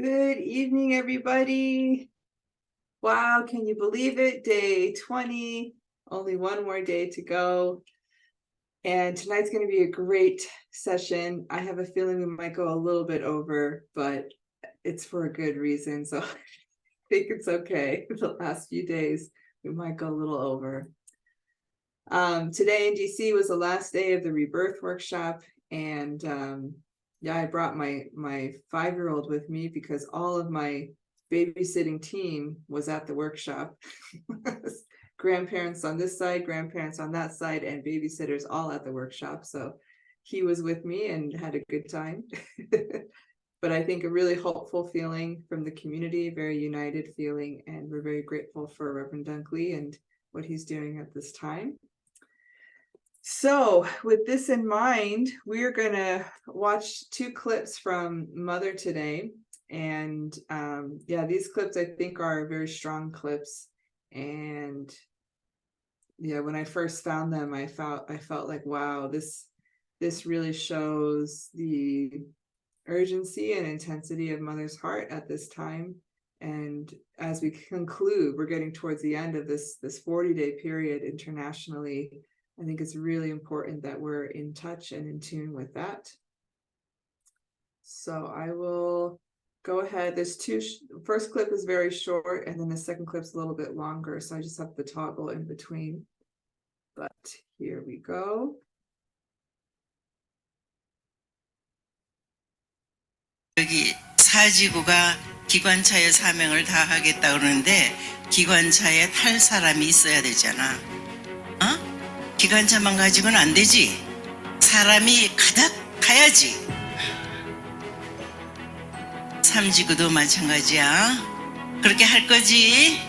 Good evening, everybody. Wow, can you believe it? Day 20, only one more day to go. And tonight's going to be a great session. I have a feeling we might go a little bit over, but it's for a good reason. So I think it's okay. The last few days, we might go a little over. Today in DC was the last day of the rebirth workshop. And yeah, I brought my 5-year-old with me because all of my babysitting team was at the workshop. Grandparents on this side, grandparents on that side, and babysitters all at the workshop. So he was with me and had a good time. But I think a really hopeful feeling from the community, very united feeling, and we're very grateful for Reverend Dunkley and what he's doing at this time. So with this in mind, we're going to watch 2 clips from Mother today. And yeah, these clips I think are very strong clips. And yeah, when I first found them, I felt like, wow, this really shows the urgency and intensity of Mother's heart at this time. And as we conclude, we're getting towards the end of this 40-day period internationally. I think it's really important that we're in touch and in tune with that. So I will go ahead. There's 2, first clip is very short, and then the second clip's a little bit longer. So I just have to toggle in between. But here we go. 여기 사지구가 기관차의 사명을 다하겠다 그러는데 기관차에 탈 사람이 있어야 되잖아. 기관차만 가지고는 안 되지. 사람이 가득 가야지. 삼지구도 마찬가지야. 그렇게 할 거지?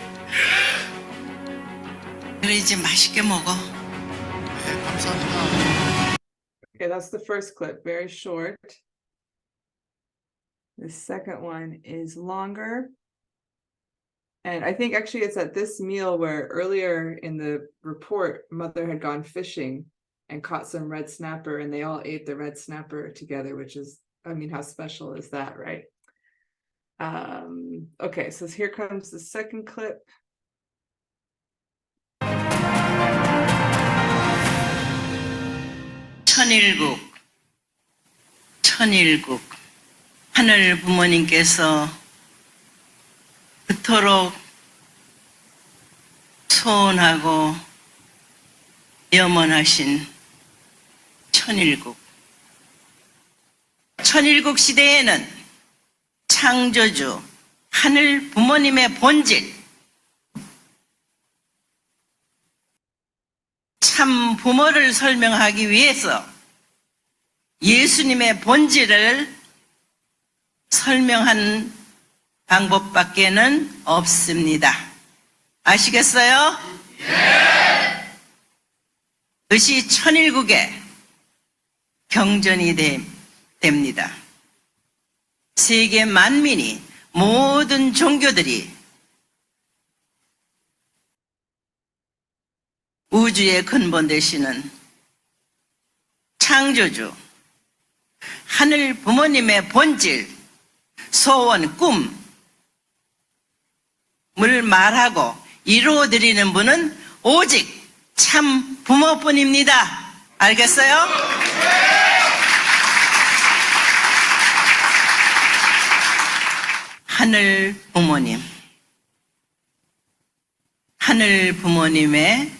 그래 이제 맛있게 먹어. 네, 감사합니다. Okay, that's the first clip, very short. The second one is longer. And I think actually it's at this meal where earlier in the report, Mother had gone fishing and caught some red snapper, and they all ate the red snapper together, which is, I mean, how special is that, right? Okay, so here comes the second clip. 천일국 하늘 부모님께서 그토록 소원하고 염원하신 천일국 시대에는 창조주 하늘 부모님의 본질, 참 부모를 설명하기 위해서 예수님의 본질을 설명한 방법밖에는 없습니다. 아시겠어요? 네. 그것이 천일국의 경전이 됩니다. 세계 만민이, 모든 종교들이 우주의 근본 되시는 창조주 하늘 부모님의 본질, 소원, 꿈을 말하고 이루어드리는 분은 오직 참 부모뿐입니다. 알겠어요? 하늘 부모님의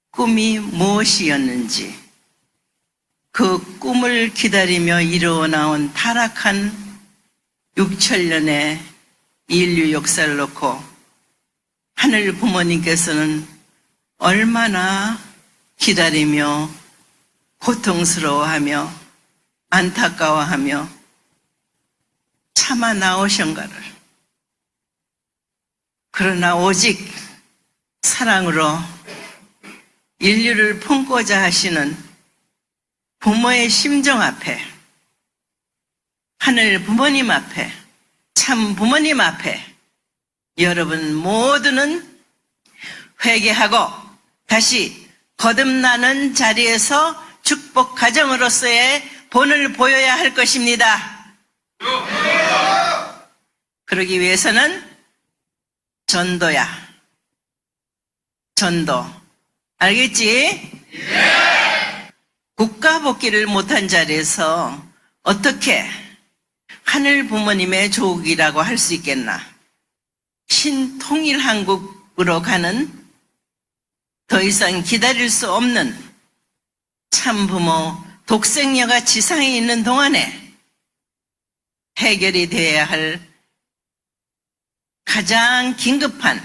꿈이 무엇이었는지, 그 꿈을 기다리며 이루어 나온 타락한 6천년의 인류 역사를 놓고 하늘 부모님께서는 얼마나 기다리며 고통스러워하며 안타까워하며 참아 나오신가를. 그러나 오직 사랑으로 인류를 품고자 하시는 부모의 심정 앞에, 하늘 부모님 앞에, 참 부모님 앞에 여러분 모두는 회개하고 다시 거듭나는 자리에서 축복 가정으로서의 본을 보여야 할 것입니다. 그러기 위해서는 전도야. 전도. 알겠지? 국가 복귀를 못한 자리에서 어떻게 하늘 부모님의 조국이라고 할 수 있겠나? 신통일 한국으로 가는 더 이상 기다릴 수 없는 참부모 독생녀가 지상에 있는 동안에 해결이 되어야 할 가장 긴급한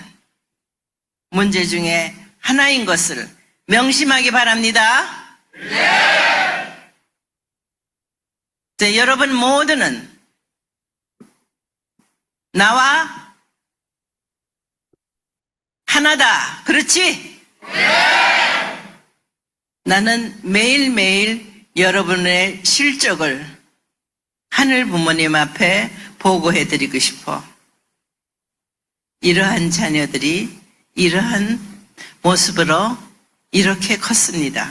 문제 중에 하나인 것을 명심하기 바랍니다. 네. 여러분 모두는 나와 하나다. 그렇지? 나는 매일매일 여러분의 실적을 하늘 부모님 앞에 보고해 드리고 싶어. 이러한 자녀들이 이러한 모습으로 이렇게 컸습니다.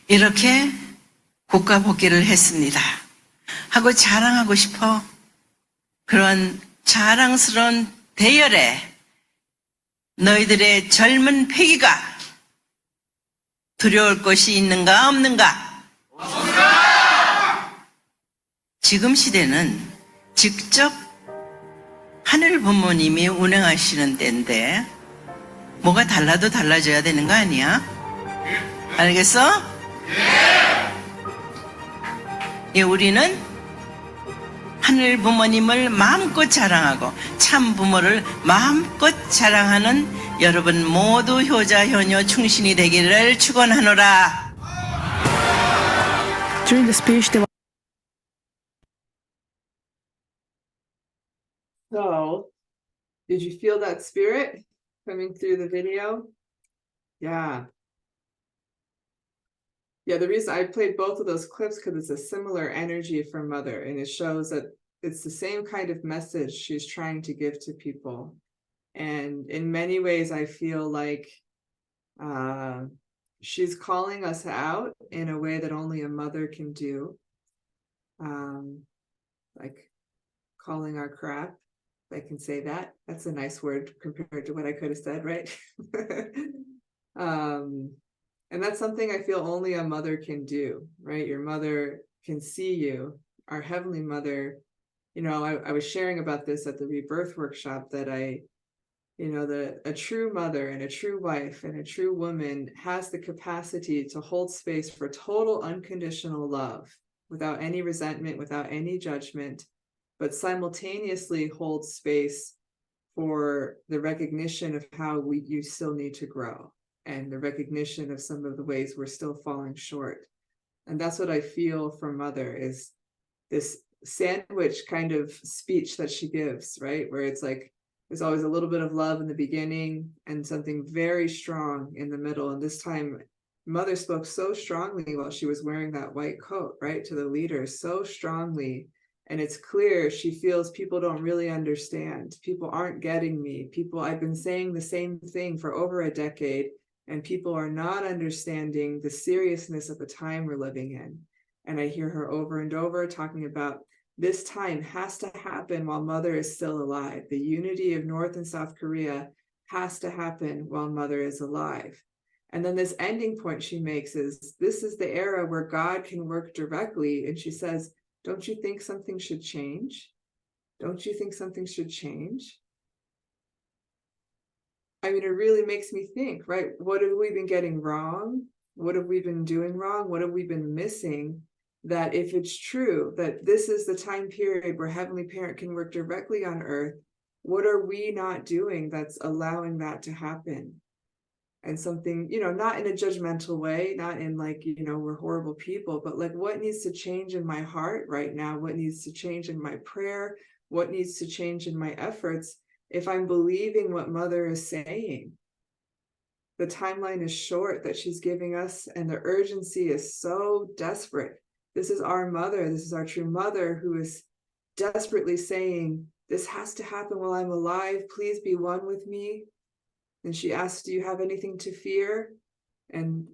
이렇게 국가 복귀를 했습니다. 하고 자랑하고 싶어. 그런 자랑스러운 대열에 너희들의 젊은 패기가 두려울 것이 있는가 없는가? 없습니다. 지금 시대는 직접 하늘 부모님이 운행하시는 때인데 뭐가 달라도 달라져야 되는 거 아니야? 알겠어? 예, 우리는 하늘 부모님을 마음껏 자랑하고 참 부모를 마음껏 자랑하는 여러분 모두 효자 효녀 충신이 되기를 축원하노라. During the speech, there So, did you feel that spirit coming through the video? Yeah. Yeah, the reason I played both of those clips because it's a similar energy from Mother, and it shows that it's the same kind of message she's trying to give to people. And in many ways, I feel like she's calling us out in a way that only a mother can do. Like calling our crap. I can say that. That's a nice word compared to what I could have said, right? And that's something I feel only a mother can do, right? Your mother can see you. Our Heavenly Mother, you know, I was sharing about this at the Rebirth workshop that a true mother and a true wife and a true woman has the capacity to hold space for total unconditional love without any resentment, without any judgment, but simultaneously hold space for the recognition of how you still need to grow and the recognition of some of the ways we're still falling short. And that's what I feel from Mother, is this sandwich kind of speech that she gives, right? Where it's like, there's always a little bit of love in the beginning and something very strong in the middle. And this time, Mother spoke so strongly while she was wearing that white coat, right? To the leaders, so strongly. And it's clear she feels people don't really understand. People aren't getting me. I've been saying the same thing for over a decade, and people are not understanding the seriousness of the time we're living in. And I hear her over and over talking about this time has to happen while Mother is still alive. The unity of North and South Korea has to happen while Mother is alive. And then this ending point she makes is, this is the era where God can work directly. And she says, don't you think something should change? Don't you think something should change? I mean, it really makes me think, right? What have we been getting wrong? What have we been doing wrong? What have we been missing? That if it's true that this is the time period where Heavenly Parent can work directly on earth, what are we not doing that's allowing that to happen? And something, not in a judgmental way, not in like, we're horrible people, but like what needs to change in my heart right now? What needs to change in my prayer? What needs to change in my efforts if I'm believing what Mother is saying? The timeline is short that she's giving us, and the urgency is so desperate. This is our Mother. This is our true Mother who is desperately saying, this has to happen while I'm alive. Please be one with me. And she asks, do you have anything to fear? And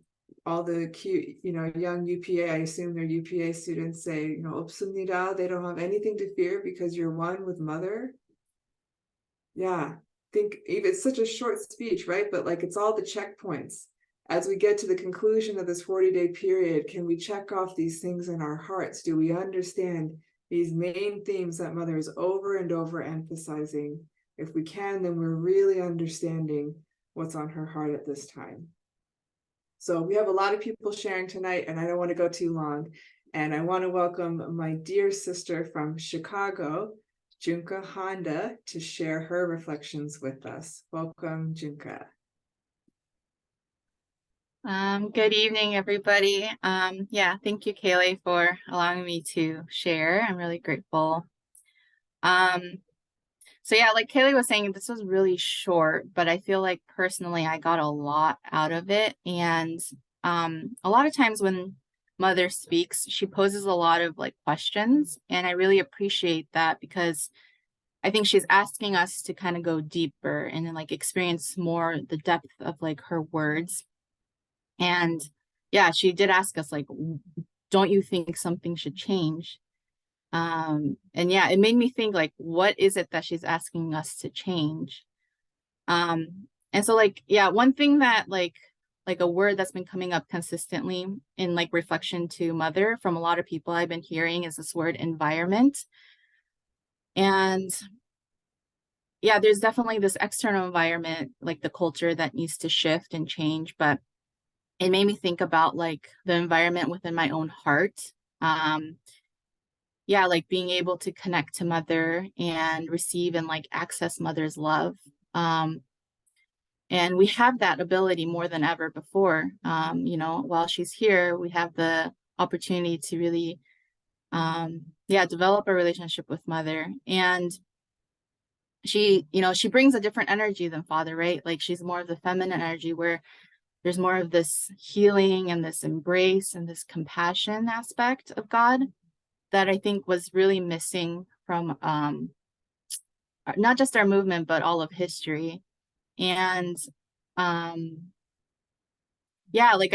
all the cute, young UPA, I assume they're UPA students, say, 없습니다. They don't have anything to fear because you're one with mother. Yeah, think even it's such a short speech, right? But like it's all the checkpoints. As we get to the conclusion of this 40-day period, can we check off these things in our hearts? Do we understand these main themes that Mother is over and over emphasizing? If we can, then we're really understanding what's on her heart at this time. So we have a lot of people sharing tonight, and I don't want to go too long. And I want to welcome my dear sister from Chicago, Junka Honda, to share her reflections with us. Welcome, Junka. Good evening, everybody. Yeah, thank you, Kaylee, for allowing me to share. I'm really grateful. So yeah, like Kaylee was saying, this was really short, but I feel like personally I got a lot out of it. And a lot of times when Mother speaks, she poses a lot of like questions, and I really appreciate that because I think she's asking us to kind of go deeper and then like experience more the depth of like her words. And yeah, she did ask us like, don't you think something should change? And yeah, it made me think like, what is it that she's asking us to change? And so like, yeah, one thing that like a word that's been coming up consistently in like reflection to Mother from a lot of people I've been hearing is this word environment. And yeah, there's definitely this external environment, like the culture that needs to shift and change, but it made me think about like the environment within my own heart. Yeah, like being able to connect to Mother and receive and like access Mother's love. And we have that ability more than ever before. While she's here, we have the opportunity to really, develop a relationship with Mother. And she brings a different energy than Father, right? Like she's more of the feminine energy where there's more of this healing and this embrace and this compassion aspect of God that I think was really missing from not just our movement, but all of history. And like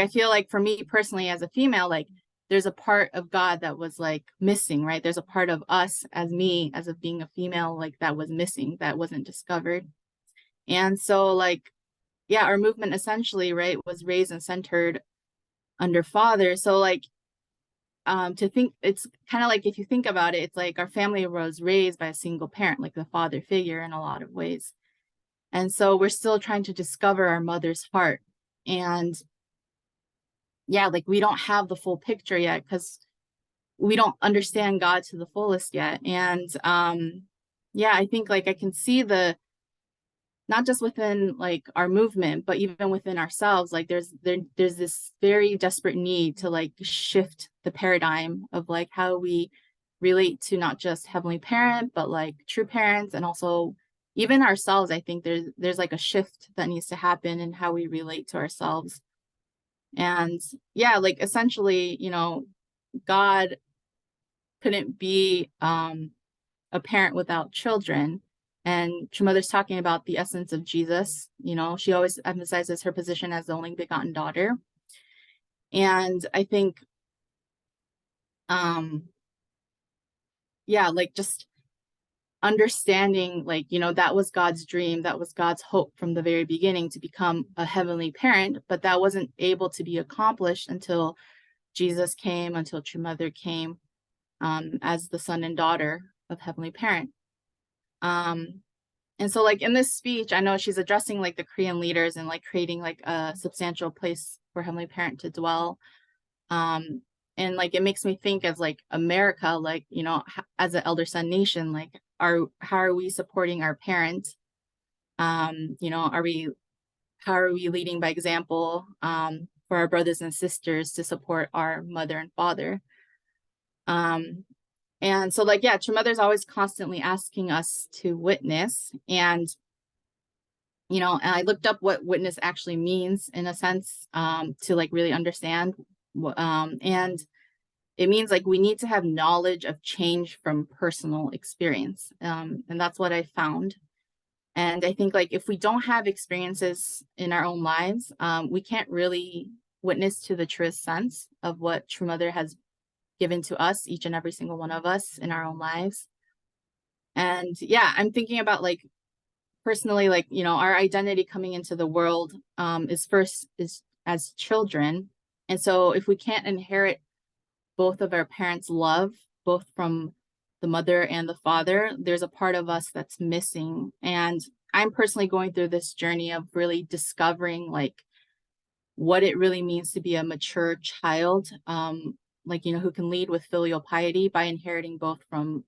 I feel like for me personally as a female, like there's a part of God that was like missing, right? There's a part of us as me, as of being a female, like that was missing, that wasn't discovered. And so like, yeah, our movement essentially, right, was raised and centered under Father. So like, to think, it's kind of like, if you think about it, it's like our family was raised by a single parent, like the father figure in a lot of ways. And so we're still trying to discover our Mother's heart. And yeah, like we don't have the full picture yet because we don't understand God to the fullest yet. And I think like I can see not just within like our movement, but even within ourselves, like there's this very desperate need to like shift the paradigm of like how we relate to not just Heavenly Parent, but like true parents, and also even ourselves. I think there's like a shift that needs to happen in how we relate to ourselves. And yeah, like essentially, God couldn't be a parent without children. And True Mother's talking about the essence of Jesus. She always emphasizes her position as the only begotten daughter. And I think, like just understanding, like, that was God's dream, that was God's hope from the very beginning, to become a heavenly parent, but that wasn't able to be accomplished until Jesus came, until True Mother came, as the son and daughter of Heavenly Parent. And so like in this speech, I know she's addressing like the Korean leaders and like creating like a substantial place for Heavenly Parent to dwell. And like it makes me think as like America, like, as an elder son nation, like how are we supporting our parents? How are we leading by example for our brothers and sisters to support our mother and father? And so like, yeah, True Mother's always constantly asking us to witness. And, and I looked up what witness actually means in a sense, to like really understand. And it means like we need to have knowledge of change from personal experience. And that's what I found. And I think like if we don't have experiences in our own lives, we can't really witness to the truest sense of what True Mother has given to us, each and every single one of us in our own lives. And yeah, I'm thinking about like personally, like, you know, our identity coming into the world is as children. And so if we can't inherit both of our parents' love, both from the mother and the father, there's a part of us that's missing. And I'm personally going through this journey of really discovering like what it really means to be a mature child, like, you know, who can lead with filial piety by inheriting both from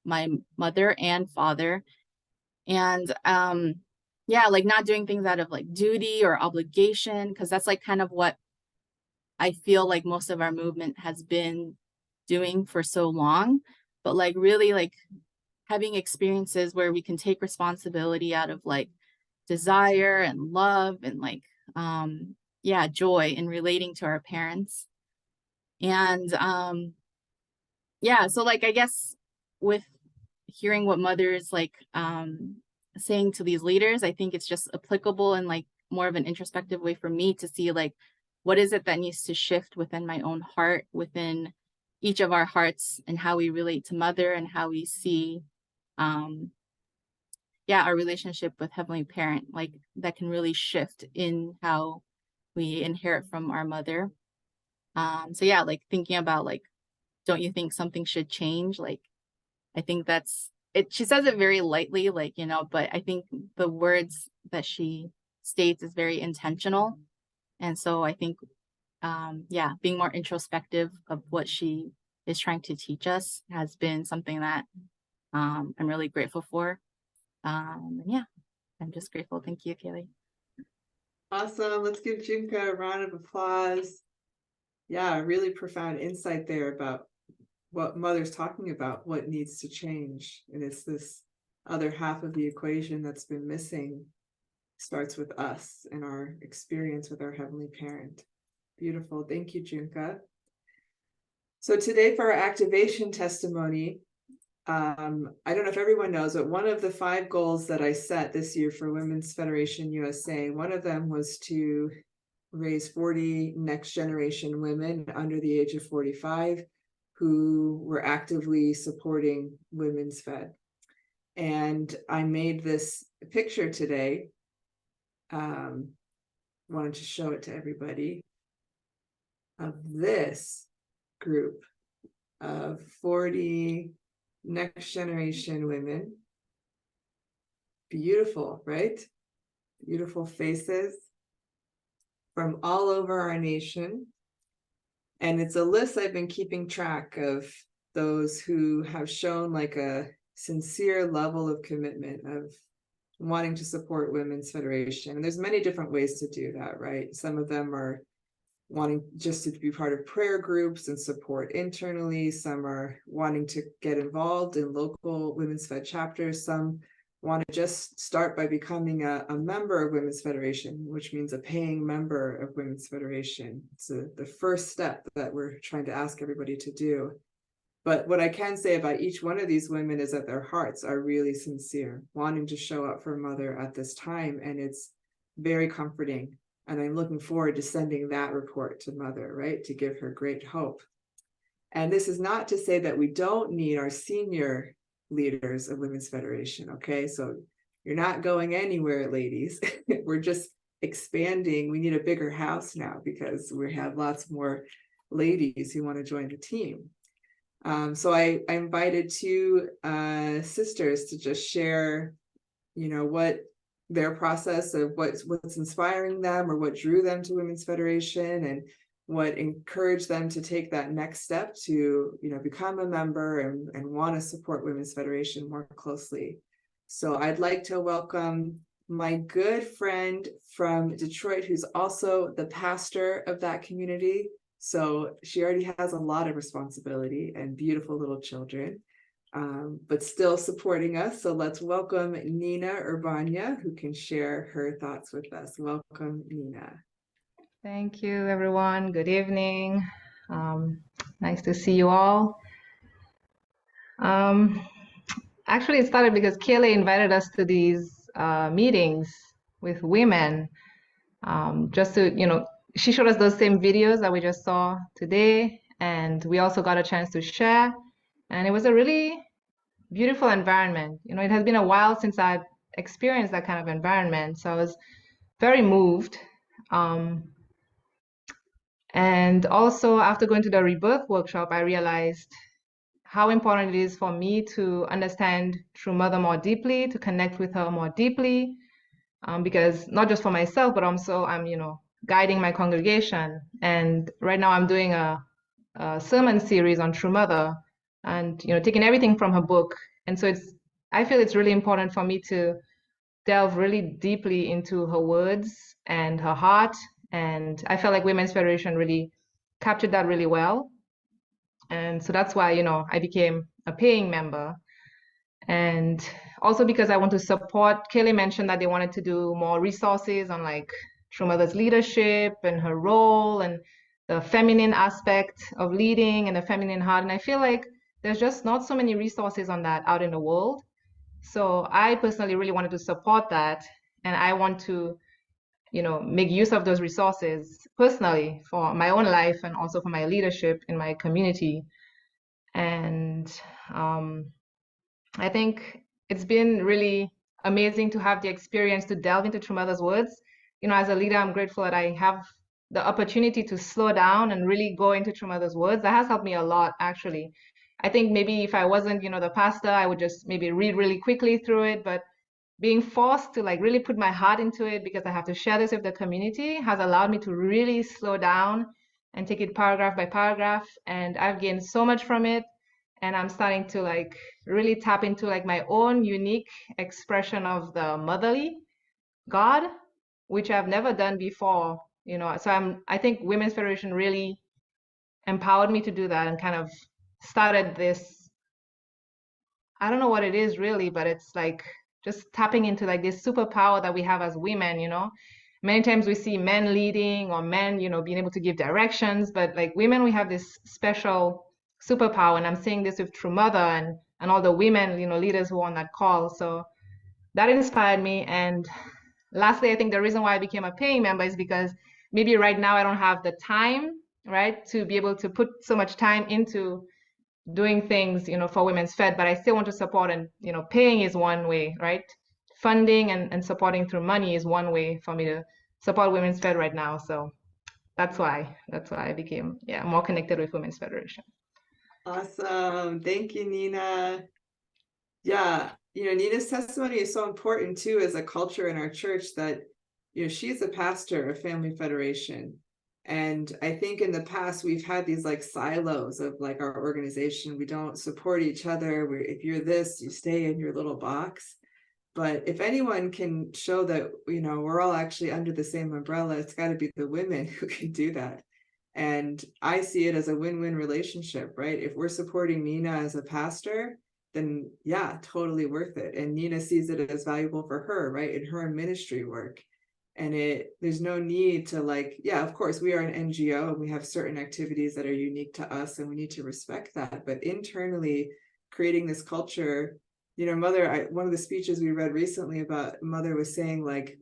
my mother and father. And yeah, like not doing things out of like duty or obligation, because that's like kind of what I feel like most of our movement has been doing for so long, but like really like having experiences where we can take responsibility out of like desire and love and like yeah, joy in relating to our parents. And yeah, so like I guess with hearing what mothers like saying to these leaders, I think it's just applicable in like more of an introspective way for me to see like what is it that needs to shift within my own heart, within each of our hearts, and how we relate to mother and how we see yeah, our relationship with Heavenly Parent, like that can really shift in how we inherit from our mother. So yeah, like thinking about like, don't you think something should change? Like, I think that's it. She says it very lightly, like, you know, but I think the words that she states is very intentional. And so I think, yeah, being more introspective of what she is trying to teach us has been something that I'm really grateful for. And yeah, I'm just grateful. Thank you, Kaylee. Awesome. Let's give Junka a round of applause. Yeah, really profound insight there about what Mother's talking about, what needs to change. And it's this other half of the equation that's been missing. Starts with us and our experience with our Heavenly Parent. Beautiful. Thank you, Junka. So today for our activation testimony, I don't know if everyone knows, but one of the 5 goals that I set this year for Women's Federation USA, one of them was to raise 40 next generation women under the age of 45 who were actively supporting Women's Fed. And I made this picture today. Wanted to show it to everybody of this group of 40 next generation women. Beautiful, right? Beautiful faces from all over our nation. And it's a list I've been keeping track of those who have shown like a sincere level of commitment of wanting to support Women's Federation. And there's many different ways to do that, right? Some of them are wanting just to be part of prayer groups and support internally. Some are wanting to get involved in local Women's Fed chapters. Some want to just start by becoming a member of Women's Federation, which means a paying member of Women's Federation. It's the first step that we're trying to ask everybody to do. But what I can say about each one of these women is that their hearts are really sincere, wanting to show up for Mother at this time. And it's very comforting. And I'm looking forward to sending that report to Mother, right, to give her great hope. And this is not to say that we don't need our senior leaders of Women's Federation, okay? So you're not going anywhere, ladies. We're just expanding. We need a bigger house now because we have lots more ladies who want to join the team. So I invited 2 sisters to just share, you know, what their process of what's inspiring them or what drew them to Women's Federation and what encouraged them to take that next step to, you know, become a member and want to support Women's Federation more closely. So I'd like to welcome my good friend from Detroit, who's also the pastor of that community. So she already has a lot of responsibility and beautiful little children, but still supporting us. So let's welcome Nina Urbania, who can share her thoughts with us. Welcome, Nina. Thank you, everyone. Good evening. Nice to see you all. Actually, it started because Kaylee invited us to these meetings with women, just to, you know, she showed us those same videos that we just saw today, and we also got a chance to share. And it was a really beautiful environment. You know, it has been a while since I've experienced that kind of environment, so I was very moved. And also, after going to the rebirth workshop, I realized how important it is for me to understand True Mother more deeply, to connect with her more deeply, because not just for myself, but also I'm, you know, guiding my congregation. And right now I'm doing a sermon series on True Mother, and you know, taking everything from her book. And so I feel it's really important for me to delve really deeply into her words and her heart. And I felt like Women's Federation really captured that really well. And so that's why, you know, I became a paying member. And also because I want to support, Kaylee mentioned that they wanted to do more resources on like True Mother's leadership and her role and the feminine aspect of leading and the feminine heart. And I feel like there's just not so many resources on that out in the world. So I personally really wanted to support that. And I want to, you know, make use of those resources personally for my own life and also for my leadership in my community. And I think it's been really amazing to have the experience to delve into True Mother's words. You know, as a leader, I'm grateful that I have the opportunity to slow down and really go into True Mother's words. That has helped me a lot, actually. I think maybe if I wasn't, you know, the pastor, I would just maybe read really quickly through it. But being forced to like really put my heart into it because I have to share this with the community has allowed me to really slow down and take it paragraph by paragraph. And I've gained so much from it. And I'm starting to like really tap into like my own unique expression of the motherly God, which I've never done before, you know. So I think Women's Federation really empowered me to do that and kind of started this, I don't know what it is really, but it's like just tapping into like this superpower that we have as women, you know. Many times we see men leading or men, you know, being able to give directions, but like women, we have this special superpower. And I'm seeing this with True Mother and all the women, you know, leaders who are on that call. So that inspired me. And lastly, I think the reason why I became a paying member is because maybe right now I don't have the time, right, to be able to put so much time into doing things, you know, for Women's Fed, but I still want to support, and, you know, paying is one way, right? Funding and supporting through money is one way for me to support Women's Fed right now. So that's why I became, yeah, more connected with Women's Federation. Awesome. Thank you, Nina. Yeah, you know, Nina's testimony is so important too as a culture in our church that, you know, she's a pastor of Family Federation. And I think in the past we've had these like silos of like our organization. We don't support each other. If you're this, you stay in your little box. But if anyone can show that, you know, we're all actually under the same umbrella, it's got to be the women who can do that. And I see it as a win-win relationship, right? If we're supporting Nina as a pastor, then yeah, totally worth it. And Nina sees it as valuable for her, right? In her ministry work. And there's no need to like, yeah, of course, we are an NGO and we have certain activities that are unique to us and we need to respect that. But internally, creating this culture, you know, Mother, one of the speeches we read recently about Mother was saying like,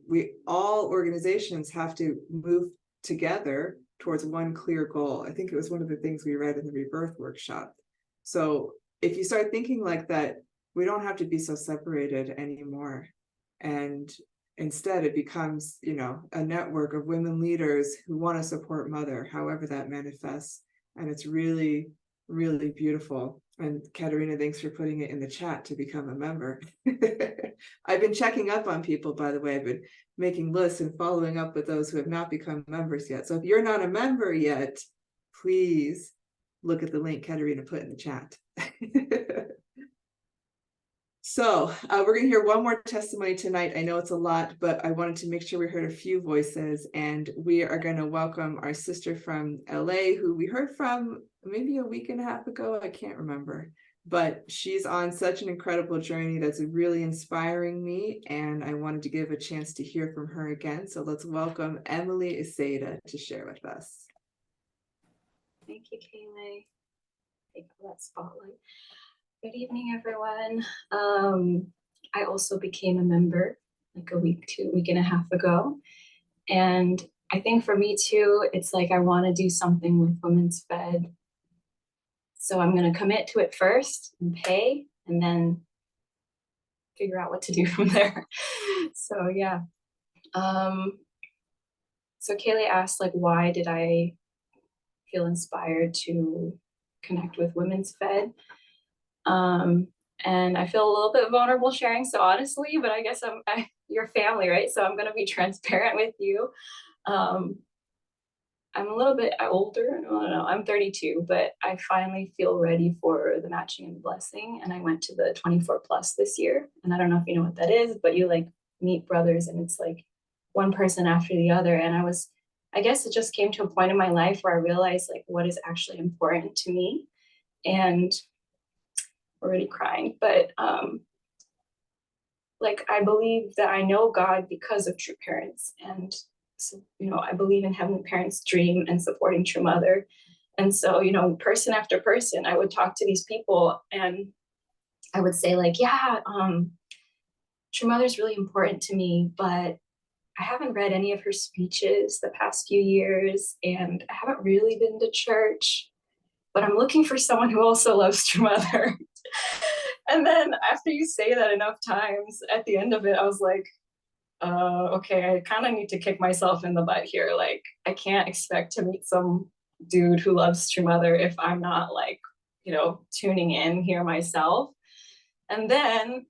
all organizations have to move together towards one clear goal. I think it was one of the things we read in the Rebirth workshop. So if you start thinking like that, we don't have to be so separated anymore. And instead it becomes, you know, a network of women leaders who want to support Mother, however that manifests. And it's really, really beautiful. And Katerina, thanks for putting it in the chat to become a member. I've been checking up on people, by the way. I've been making lists and following up with those who have not become members yet. So if you're not a member yet, please look at the link Katerina put in the chat. So we're going to hear one more testimony tonight. I know it's a lot, but I wanted to make sure we heard a few voices, and we are going to welcome our sister from LA, who we heard from maybe a week and a half ago. I can't remember, but she's on such an incredible journey that's really inspiring me, and I wanted to give a chance to hear from her again. So let's welcome Emily Iseda to share with us. Thank you, Kaylee. Thank you for that spotlight. Good evening, everyone. I also became a member like a week and a half ago. And I think for me too, it's like I want to do something with Women's Fed. So I'm going to commit to it first and pay, and then figure out what to do from there. So yeah. So Kaylee asked, like, why did I feel inspired to connect with Women's Fed? And I feel a little bit vulnerable sharing so honestly, but I guess I'm your family, right? So I'm gonna be transparent with you. I'm a little bit older. I don't know. I'm 32, but I finally feel ready for the Matching and Blessing. And I went to the 24 plus this year. And I don't know if you know what that is, but you like meet brothers and it's like one person after the other. And I guess it just came to a point in my life where I realized like what is actually important to me. And already crying, but like I believe that I know God because of True Parents. And so, you know, I believe in Heavenly Parents' dream and supporting True Mother. And so, you know, person after person, I would talk to these people and I would say like, yeah, True Mother's really important to me, but I haven't read any of her speeches the past few years and I haven't really been to church, but I'm looking for someone who also loves True Mother. And then after you say that enough times, at the end of it, I was like, okay, I kind of need to kick myself in the butt here. Like, I can't expect to meet some dude who loves True Mother if I'm not like, you know, tuning in here myself. And then,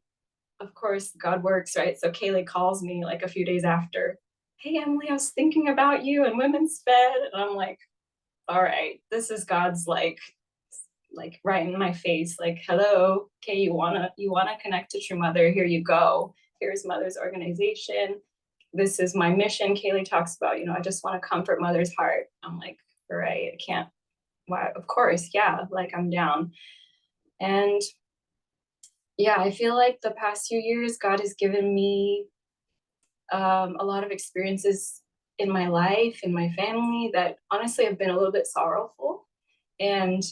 of course, God works, right? So Kaylee calls me like a few days after, hey, Emily, I was thinking about you and Women's Fed. And I'm like, all right, this is God's like right in my face, like, hello, okay, you wanna connect to True Mother, here you go. Here's Mother's organization. This is my mission. Kaylee talks about, you know, I just want to comfort Mother's heart. I'm like, all right, I can't, why, of course, yeah, like I'm down. And yeah, I feel like the past few years, God has given me a lot of experiences in my life, in my family that honestly have been a little bit sorrowful. And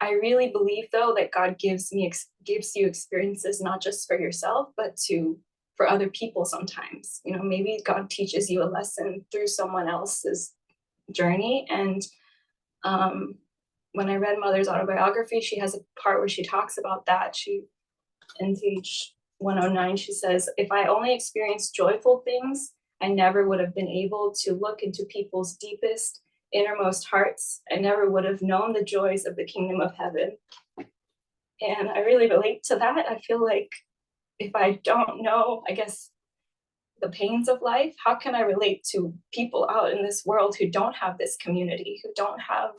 I really believe though that God gives you experiences not just for yourself, but for other people sometimes. You know, maybe God teaches you a lesson through someone else's journey. And when I read Mother's autobiography, she has a part where she talks about that. In page 109, she says, if I only experienced joyful things, I never would have been able to look into people's deepest innermost hearts. I never would have known the joys of the kingdom of heaven. And I really relate to that. I feel like if I don't know, I guess, the pains of life, how can I relate to people out in this world who don't have this community, who don't have,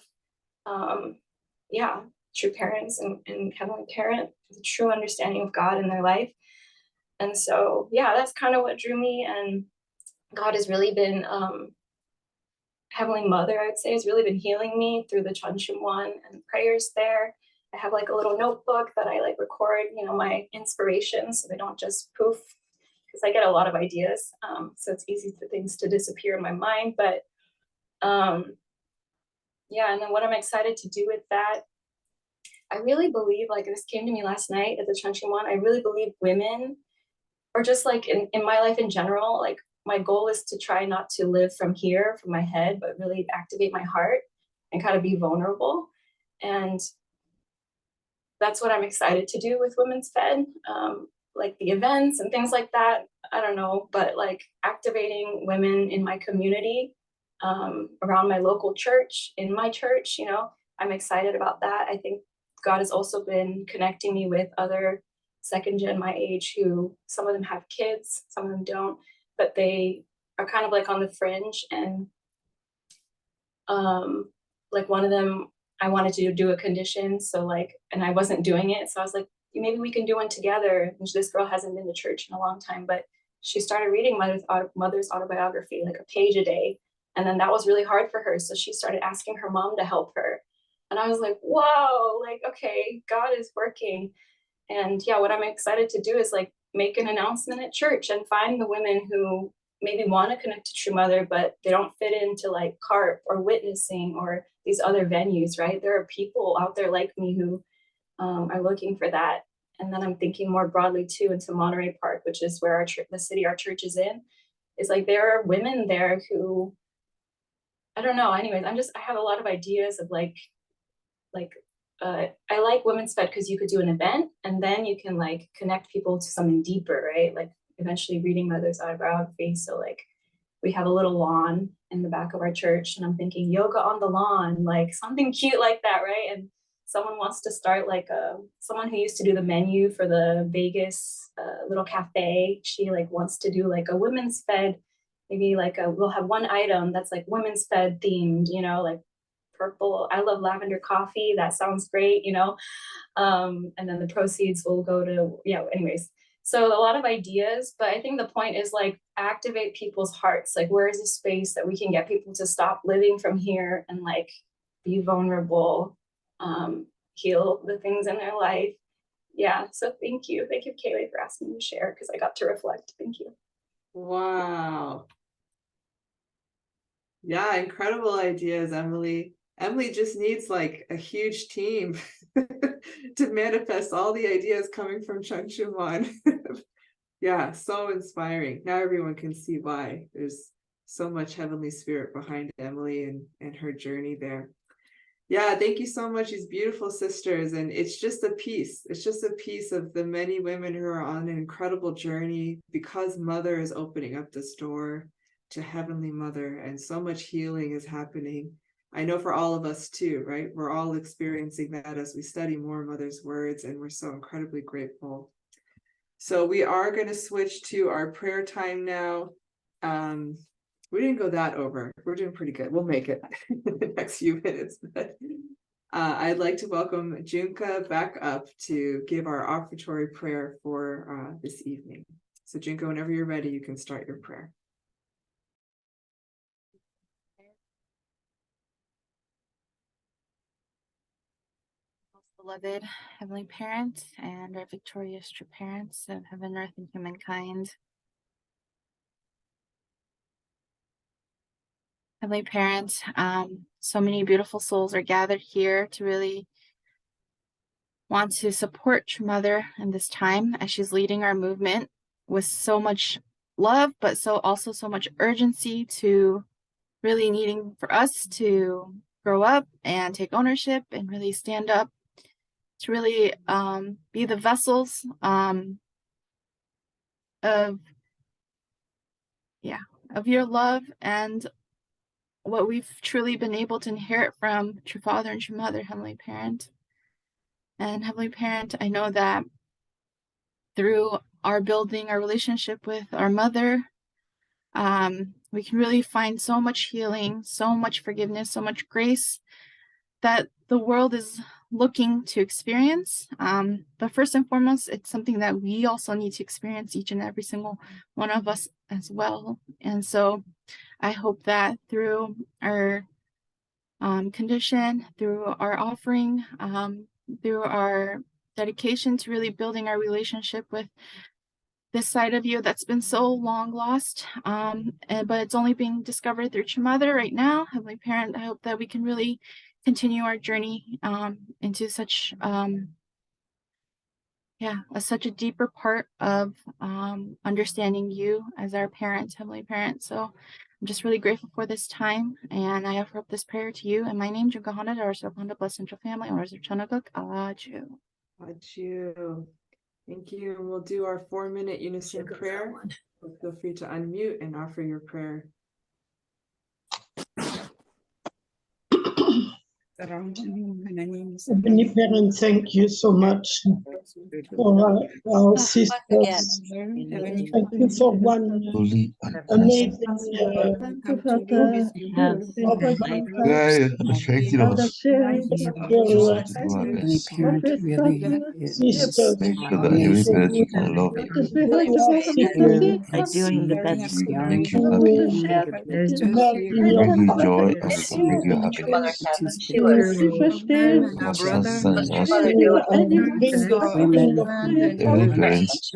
True Parents and Heavenly Parent, the true understanding of God in their life. And so, yeah, that's kind of what drew me. And God has really been, Heavenly Mother, I would say, has really been healing me through the Chunchumwan and prayers there. I have like a little notebook that I like record, you know, my inspirations so they don't just poof, because I get a lot of ideas. So it's easy for things to disappear in my mind. But yeah, and then what I'm excited to do with that, I really believe, like this came to me last night at the Chunchumwan, I really believe women, or just like in my life in general, like my goal is to try not to live from here, from my head, but really activate my heart and kind of be vulnerable. And that's what I'm excited to do with Women's Fed, like the events and things like that. I don't know, but like activating women in my community, around my local church, in my church, you know, I'm excited about that. I think God has also been connecting me with other second gen my age who, some of them have kids, some of them don't, but they are kind of like on the fringe. And like one of them, I wanted to do a condition, so like, and I wasn't doing it, so I was like, maybe we can do one together. And this girl hasn't been to church in a long time, but she started reading Mother's autobiography, like a page a day, and then that was really hard for her, so she started asking her mom to help her. And I was like, whoa, like, okay, God is working. And yeah, what I'm excited to do is like make an announcement at church and find the women who maybe want to connect to True Mother, but they don't fit into like CARP or witnessing or these other venues, right? There are people out there like me who are looking for that. And then I'm thinking more broadly too into Monterey Park, which is where the city our church is in. It's like there are women there who I don't know. Anyways, I have a lot of ideas of like I like Women's Fed because you could do an event and then you can like connect people to something deeper, right? Like eventually reading Mother's Autobiography. So like we have a little lawn in the back of our church, and I'm thinking yoga on the lawn, like something cute like that, right? And someone wants to start like someone who used to do the menu for the Vegas little cafe. She like wants to do like a Women's Fed, maybe like we'll have one item that's like Women's Fed themed, you know, like purple. I love lavender coffee. That sounds great, you know. And then the proceeds will go to, yeah, anyways. So a lot of ideas, but I think the point is like activate people's hearts. Like, where is a space that we can get people to stop living from here and like be vulnerable, heal the things in their life. Yeah. So thank you. Thank you, Kaylee, for asking me to share because I got to reflect. Thank you. Wow. Yeah, incredible ideas, Emily. Emily just needs like a huge team to manifest all the ideas coming from Chung Chun Wan. Yeah, so inspiring. Now everyone can see why. There's so much Heavenly Spirit behind Emily and her journey there. Yeah, thank you so much, these beautiful sisters. And it's just a piece. It's just a piece of the many women who are on an incredible journey because Mother is opening up this door to Heavenly Mother, and so much healing is happening. I know for all of us too, right? We're all experiencing that as we study more Mother's words, and we're so incredibly grateful. So we are going to switch to our prayer time now. We didn't go that over. We're doing pretty good. We'll make it in the next few minutes. But I'd like to welcome Junka back up to give our offertory prayer for this evening. So Junka, whenever you're ready, you can start your prayer. Beloved Heavenly Parent and our victorious true parents of heaven, earth, and humankind. Heavenly Parent, so many beautiful souls are gathered here to really want to support True Mother in this time as she's leading our movement with so much love, but also so much urgency to really needing for us to grow up and take ownership and really stand up to really be the vessels of your love and what we've truly been able to inherit from True Father and True Mother, Heavenly Parent. And Heavenly Parent, I know that through our building our relationship with our Mother, we can really find so much healing, so much forgiveness, so much grace that the world is looking to experience. But first and foremost, it's something that we also need to experience, each and every single one of us as well. And so I hope that through our condition, through our offering, through our dedication to really building our relationship with this side of you that's been so long lost, but it's only being discovered through True Mother right now, Heavenly Parent, I hope that we can really continue our journey into such such a deeper part of understanding you as our parent, Heavenly Parent. So I'm just really grateful for this time, and I offer up this prayer to you in my name, Junka Honda, Darasar Honda, blessed angel family, owners of Chanaguk, Aju. Aju. Thank you. And we'll do our 4-minute unison prayer. Feel free to unmute and offer your prayer. Heavenly Parent, thank you so much for our sisters. Thank you for one amazing sisters. Make sure that Heavenly Parent you can love it. Make you happy. Bring you joy and bring you happiness. Heavenly parents,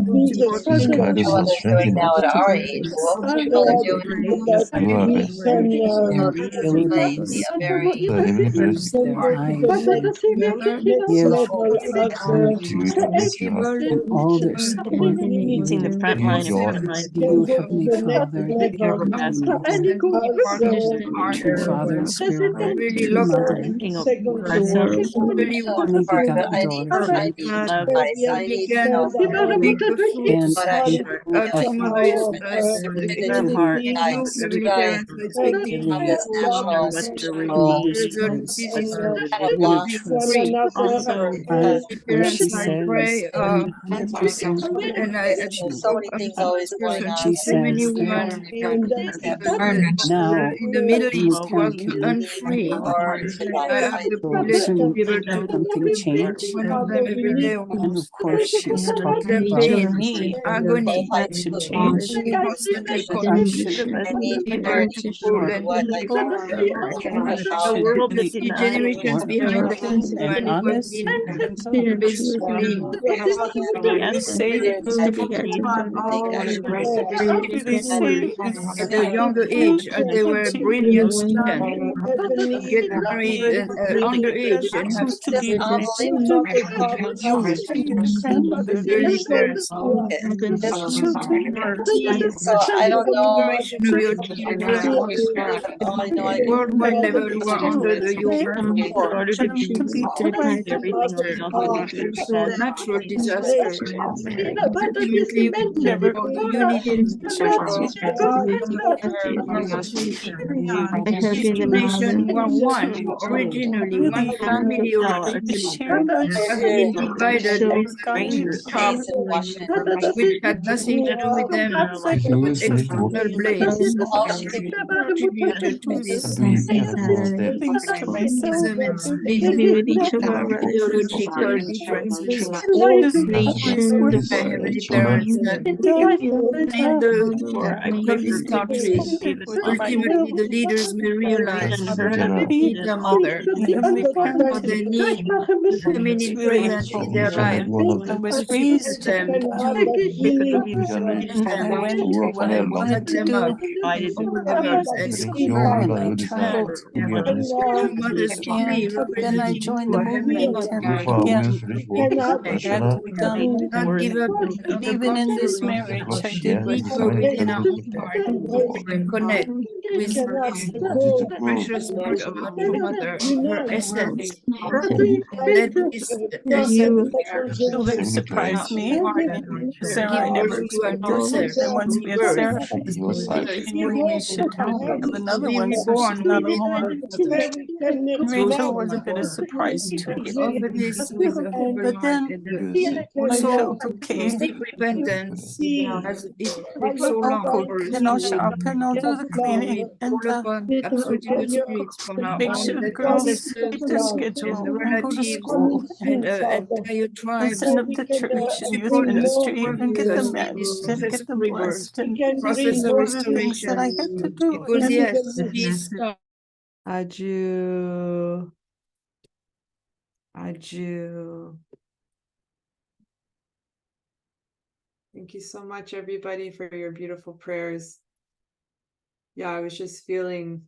please guide us and strengthen us. Do our best. The Heavenly Parents, to lift you up. and all their support. Using the front line and front line. You, Heavenly Father, true Father and Spirit, true Mother, King of ourselves. only begotten daughter, Love. and Her heart. Also, where she says 100% she says that now Heavenly Parent can live something change. And of course she's talking about me, that should change. the world is Should not be more open and honest. At a younger age, they were brilliant students. Get married at underage and have early parents. I don't know. Generation of your children, worldwide level, who are under the yoke of natural disaster. Ultimately, never nation were one, originally one family have been divided top, which had nothing to do with them, external blame contributed to this theological differences. Heavenly parents in the communist countries, ultimately the leaders may realize they need their mother, what they need feminine presence in their life, was raised them to let them up and mothers free, then I joined the movement not give up even in this marriage I did connect with this precious part of our mother, her essence. Let this essence surprised me. Sarah, I never expected once we had Sarah, I knew we should have another one, so she's not alone. Rachel was a bit of surprise to me. But then I felt okay. Repentance as it takes so long for us and I'll shop and I'll do the cleaning and make sure the girls keep their schedule and go to school and send them to church and youth ministry and get them managed and get them blessed and all the things that I had to do. Adieu. Adieu. Thank you so much, everybody, for your beautiful prayers. Yeah, I was just feeling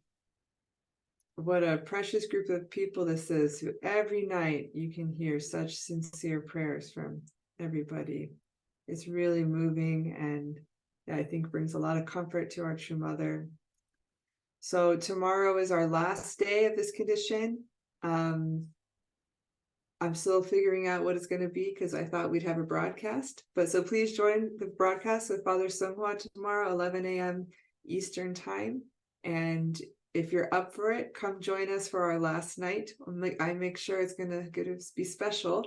what a precious group of people this is, who every night you can hear such sincere prayers from everybody. It's really moving and I think brings a lot of comfort to our true mother. So tomorrow is our last day of this condition. I'm still figuring out what it's going to be because I thought we'd have a broadcast. But so please join the broadcast with Father Sunghwa tomorrow, 11 a.m. Eastern time. And if you're up for it, come join us for our last night. I make sure it's going to be special.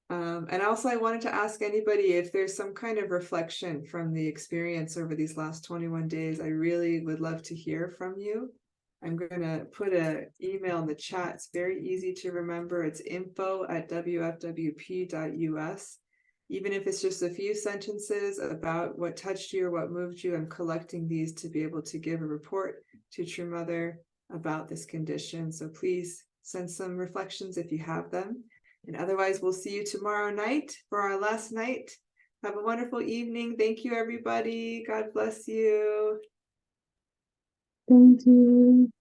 And also I wanted to ask anybody if there's some kind of reflection from the experience over these last 21 days. I really would love to hear from you. I'm going to put an email in the chat. It's very easy to remember. It's info@wfwp.us. Even if it's just a few sentences about what touched you or what moved you, I'm collecting these to be able to give a report to True Mother. about this condition. So please send some reflections if you have them. And otherwise, we'll see you tomorrow night for our last night. Have a wonderful evening. Thank you, everybody. God bless you. Thank you.